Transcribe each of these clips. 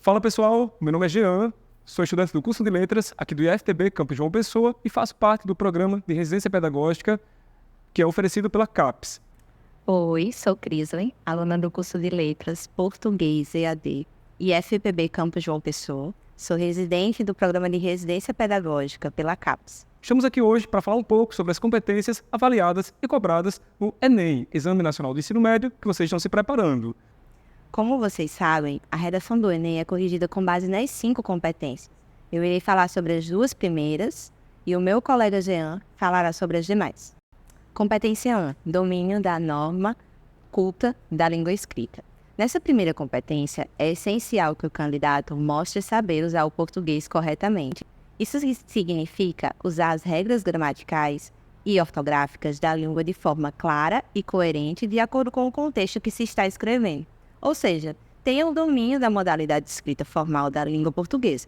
Fala pessoal, meu nome é Jean, sou estudante do curso de Letras aqui do IFTB Campus João Pessoa e faço parte do programa de residência pedagógica que é oferecido pela CAPES. Oi, sou Crisley, aluna do curso de Letras Português EAD IFPB Campus João Pessoa. Sou residente do programa de residência pedagógica pela CAPES. Estamos aqui hoje para falar um pouco sobre as competências avaliadas e cobradas no Enem, Exame Nacional do Ensino Médio, que vocês estão se preparando. Como vocês sabem, a redação do Enem é corrigida com base nas 5 competências. Eu irei falar sobre as 2 primeiras e o meu colega Jean falará sobre as demais. Competência 1. Domínio da norma culta da língua escrita. Nessa primeira competência, é essencial que o candidato mostre saber usar o português corretamente. Isso significa usar as regras gramaticais e ortográficas da língua de forma clara e coerente de acordo com o contexto que se está escrevendo. Ou seja, tenha o domínio da modalidade de escrita formal da língua portuguesa.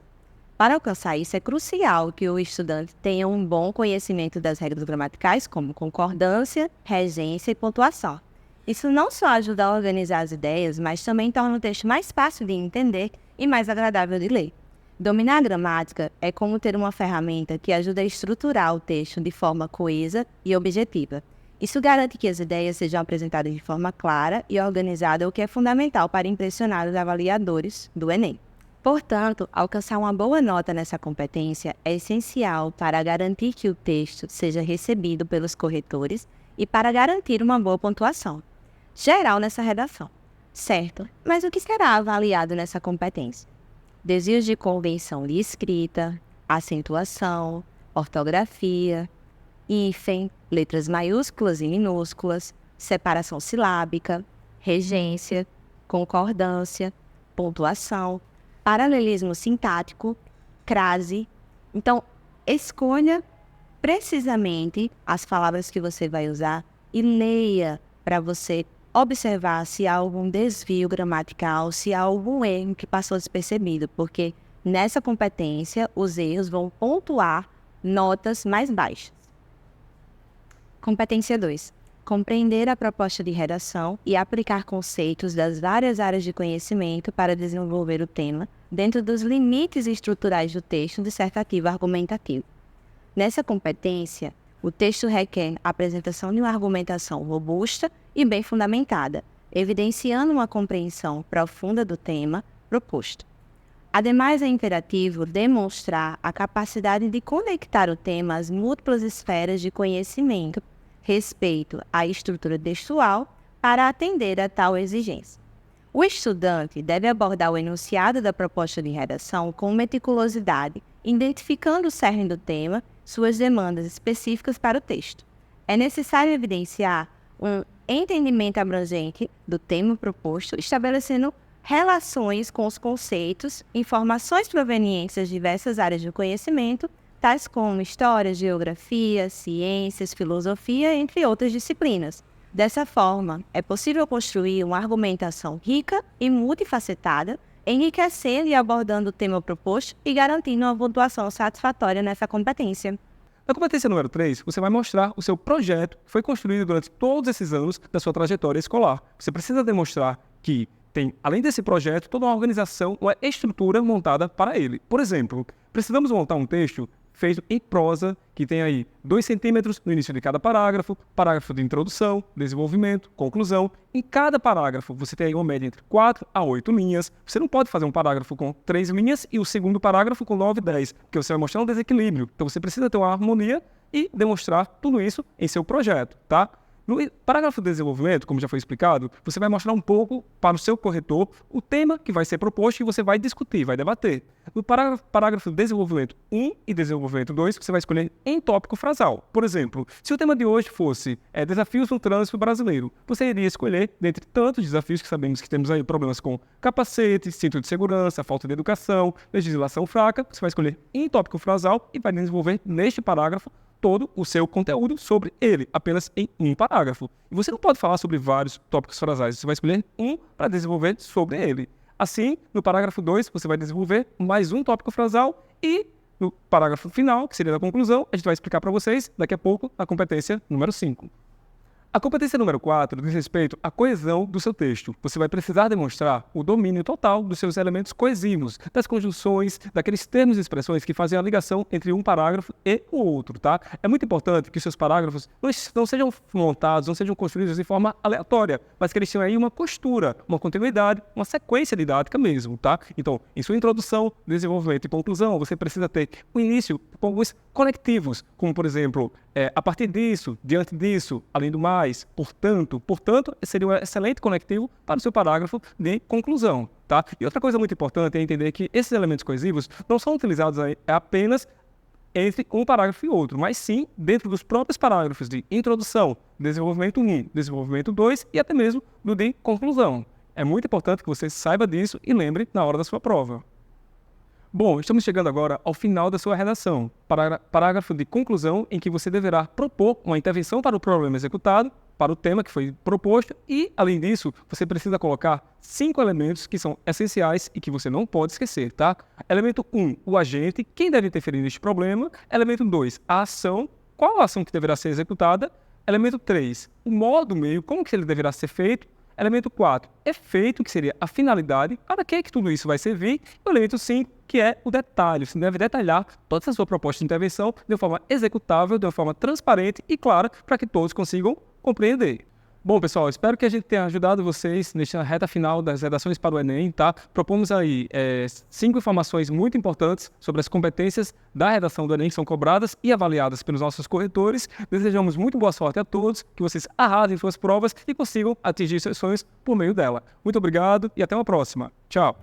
Para alcançar isso, é crucial que o estudante tenha um bom conhecimento das regras gramaticais, como concordância, regência e pontuação. Isso não só ajuda a organizar as ideias, mas também torna o texto mais fácil de entender e mais agradável de ler. Dominar a gramática é como ter uma ferramenta que ajuda a estruturar o texto de forma coesa e objetiva. Isso garante que as ideias sejam apresentadas de forma clara e organizada, o que é fundamental para impressionar os avaliadores do Enem. Portanto, alcançar uma boa nota nessa competência é essencial para garantir que o texto seja recebido pelos corretores e para garantir uma boa pontuação geral nessa redação. Certo, mas o que será avaliado nessa competência? Desvios de convenção de escrita, acentuação, ortografia, hífen, letras maiúsculas e minúsculas, separação silábica, regência, concordância, pontuação, paralelismo sintático, crase. Então, escolha precisamente as palavras que você vai usar e leia para você observar se há algum desvio gramatical, se há algum erro que passou despercebido, porque nessa competência os erros vão pontuar notas mais baixas. Competência 2. Compreender a proposta de redação e aplicar conceitos das várias áreas de conhecimento para desenvolver o tema dentro dos limites estruturais do texto dissertativo argumentativo. Nessa competência, o texto requer a apresentação de uma argumentação robusta e bem fundamentada, evidenciando uma compreensão profunda do tema proposto. Ademais, é imperativo demonstrar a capacidade de conectar o tema às múltiplas esferas de conhecimento, respeito à estrutura textual, para atender a tal exigência. O estudante deve abordar o enunciado da proposta de redação com meticulosidade, identificando o cerne do tema, suas demandas específicas para o texto. É necessário evidenciar um entendimento abrangente do tema proposto, estabelecendo relações com os conceitos, informações provenientes das diversas áreas do conhecimento, tais como história, geografia, ciências, filosofia, entre outras disciplinas. Dessa forma, é possível construir uma argumentação rica e multifacetada, enriquecendo e abordando o tema proposto e garantindo uma pontuação satisfatória nessa competência. Na competência número 3, você vai mostrar o seu projeto que foi construído durante todos esses anos da sua trajetória escolar. Você precisa demonstrar que tem, além desse projeto, toda uma organização, uma estrutura montada para ele. Por exemplo, precisamos montar um texto feito em prosa, que tem aí 2 centímetros no início de cada parágrafo, parágrafo de introdução, desenvolvimento, conclusão. Em cada parágrafo, você tem aí uma média entre 4 a 8 linhas. Você não pode fazer um parágrafo com 3 linhas e o segundo parágrafo com 9, 10, porque você vai mostrar um desequilíbrio. Então, você precisa ter uma harmonia e demonstrar tudo isso em seu projeto, tá? No parágrafo de desenvolvimento, como já foi explicado, você vai mostrar um pouco para o seu corretor o tema que vai ser proposto e você vai discutir, vai debater. No parágrafo de desenvolvimento 1 e desenvolvimento 2, você vai escolher em tópico frasal. Por exemplo, se o tema de hoje fosse desafios no trânsito brasileiro, você iria escolher, dentre tantos desafios que sabemos que temos aí problemas com capacete, cinto de segurança, falta de educação, legislação fraca, você vai escolher em tópico frasal e vai desenvolver neste parágrafo todo o seu conteúdo sobre ele, apenas em um parágrafo. E você não pode falar sobre vários tópicos frasais, você vai escolher um para desenvolver sobre ele. Assim, no parágrafo 2, você vai desenvolver mais um tópico frasal e no parágrafo final, que seria da conclusão, a gente vai explicar para vocês daqui a pouco a competência número 5. A competência número 4 diz respeito à coesão do seu texto. Você vai precisar demonstrar o domínio total dos seus elementos coesivos, das conjunções, daqueles termos e expressões que fazem a ligação entre um parágrafo e o outro, tá? É muito importante que os seus parágrafos não sejam montados, não sejam construídos de forma aleatória, mas que eles tenham aí uma postura, uma continuidade, uma sequência didática mesmo, tá? Então, em sua introdução, desenvolvimento e conclusão, você precisa ter o início com alguns conectivos, como, por exemplo, a partir disso, diante disso, além do mais, portanto, seria um excelente conectivo para o seu parágrafo de conclusão, tá? E outra coisa muito importante é entender que esses elementos coesivos não são utilizados apenas entre um parágrafo e outro, mas sim dentro dos próprios parágrafos de introdução, desenvolvimento 1, desenvolvimento 2 e até mesmo do de conclusão. É muito importante que você saiba disso e lembre na hora da sua prova. Bom, estamos chegando agora ao final da sua redação, parágrafo de conclusão em que você deverá propor uma intervenção para o problema executado, para o tema que foi proposto e, além disso, você precisa colocar 5 elementos que são essenciais e que você não pode esquecer, tá? Elemento 1, o agente, quem deve interferir neste problema. Elemento 2, a ação, qual a ação que deverá ser executada. Elemento 3, o modo meio, como que ele deverá ser feito. Elemento 4, efeito, que seria a finalidade, para que tudo isso vai servir. E o elemento 5, que é o detalhe. Você deve detalhar toda essa sua proposta de intervenção de uma forma executável, de uma forma transparente e clara, para que todos consigam compreender. Bom, pessoal, espero que a gente tenha ajudado vocês nesta reta final das redações para o Enem, tá? Propomos aí 5 informações muito importantes sobre as competências da redação do Enem, que são cobradas e avaliadas pelos nossos corretores. Desejamos muito boa sorte a todos, que vocês arrasem suas provas e consigam atingir seus sonhos por meio dela. Muito obrigado e até uma próxima. Tchau!